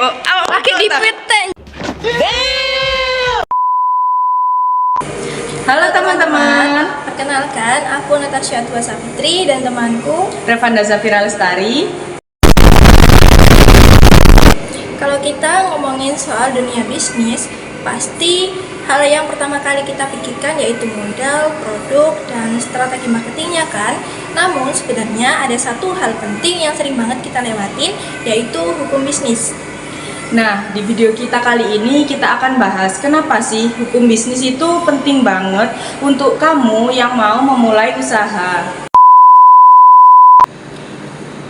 Pakai dipeten. Halo teman-teman, Perkenalkan, aku Natasha Tua Sapitri dan temanku. Revanda Zafira Lestari. Kalau kita ngomongin soal dunia bisnis, pasti hal yang pertama kali kita pikirkan yaitu modal, produk, dan strategi marketingnya kan. Namun sebenarnya ada satu hal penting yang sering banget kita lewatin, yaitu hukum bisnis. Nah, di video kita kali ini kita akan bahas kenapa sih hukum bisnis itu penting banget untuk kamu yang mau memulai usaha.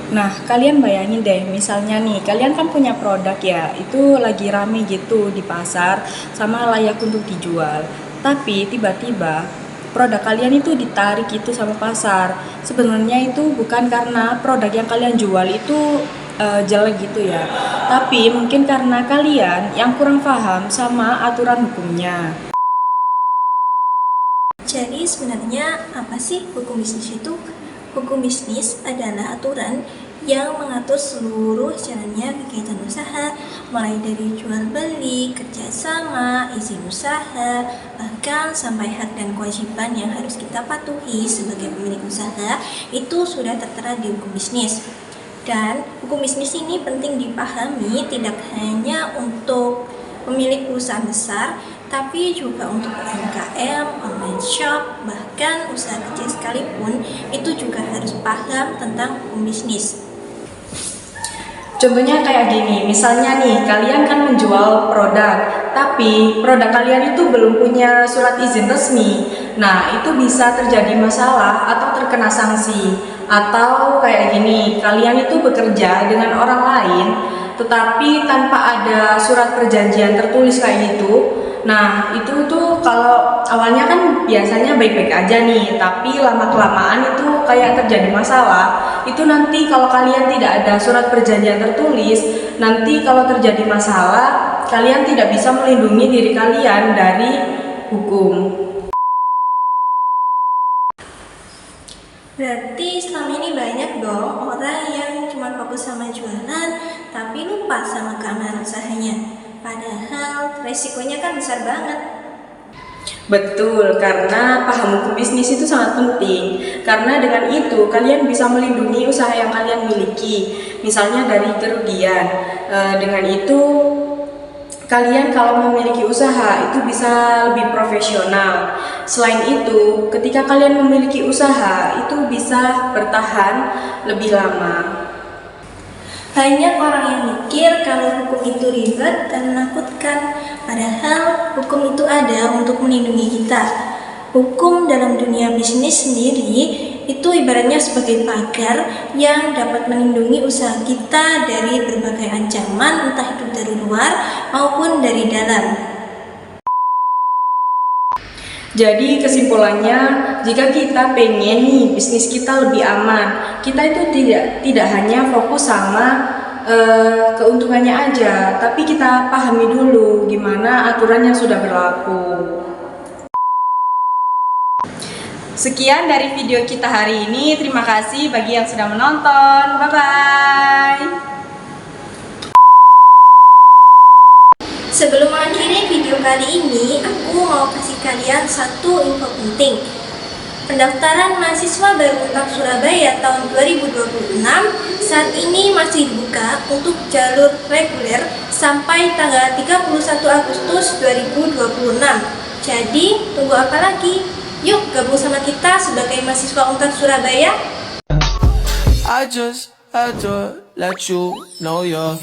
Nah, kalian bayangin deh, misalnya nih, kalian kan punya produk ya, itu lagi rame gitu di pasar, sama layak untuk dijual. Tapi tiba-tiba produk kalian itu ditarik gitu sama pasar. Sebenarnya itu bukan karena produk yang kalian jual itu jelek gitu ya, tapi mungkin karena kalian yang kurang paham sama aturan hukumnya. Jadi sebenarnya apa sih hukum bisnis itu? Hukum bisnis adalah aturan yang mengatur seluruh jalannya kegiatan usaha, mulai dari jual beli, kerjasama, izin usaha, bahkan sampai hak dan kewajiban yang harus kita patuhi sebagai pemilik usaha, itu sudah tertera di hukum bisnis. Dan hukum bisnis ini penting dipahami tidak hanya untuk pemilik perusahaan besar, tapi juga untuk UMKM, online shop, bahkan usaha kecil sekalipun itu juga harus paham tentang hukum bisnis. Contohnya kayak gini, misalnya nih, kalian kan menjual produk, tapi produk kalian itu belum punya surat izin resmi. Nah, itu bisa terjadi masalah atau terkena sanksi. Atau kayak gini, kalian itu bekerja dengan orang lain, tetapi tanpa ada surat perjanjian tertulis kayak gitu. Nah, itu tuh kalau awalnya kan biasanya baik-baik aja nih, tapi lama-kelamaan itu kayak terjadi masalah. Itu nanti kalau kalian tidak ada surat perjanjian tertulis, nanti kalau terjadi masalah, kalian tidak bisa melindungi diri kalian dari hukum. Berarti selama ini banyak dong orang yang cuma fokus sama jualan, tapi lupa sama keamanan usahanya. Padahal resikonya kan besar banget. Betul, karena paham hukum bisnis itu sangat penting. Karena dengan itu kalian bisa melindungi usaha yang kalian miliki, misalnya dari kerugian. Dengan itu kalian kalau memiliki usaha itu bisa lebih profesional. Selain itu, ketika kalian memiliki usaha itu bisa bertahan lebih lama. Banyak orang yang mikir kalau hukum itu ribet dan menakutkan, padahal hukum itu ada untuk melindungi kita. Hukum dalam dunia bisnis sendiri itu ibaratnya sebagai pagar yang dapat melindungi usaha kita dari berbagai ancaman, entah itu dari luar maupun dari dalam. Jadi kesimpulannya, jika kita pengen nih bisnis kita lebih aman, kita itu tidak hanya fokus sama keuntungannya aja, tapi kita pahami dulu gimana aturan yang sudah berlaku. Sekian dari video kita hari ini. Terima kasih bagi yang sudah menonton. Bye-bye. Sebelum mengakhiri video kali ini, aku mau kasih kalian satu info penting. Pendaftaran mahasiswa baru UNTAP Surabaya tahun 2026 saat ini masih dibuka untuk jalur reguler sampai tanggal 31 Agustus 2026. Jadi, tunggu apa lagi? Yuk gabung sama kita sebagai mahasiswa UNTAP Surabaya. I just had to let you know you're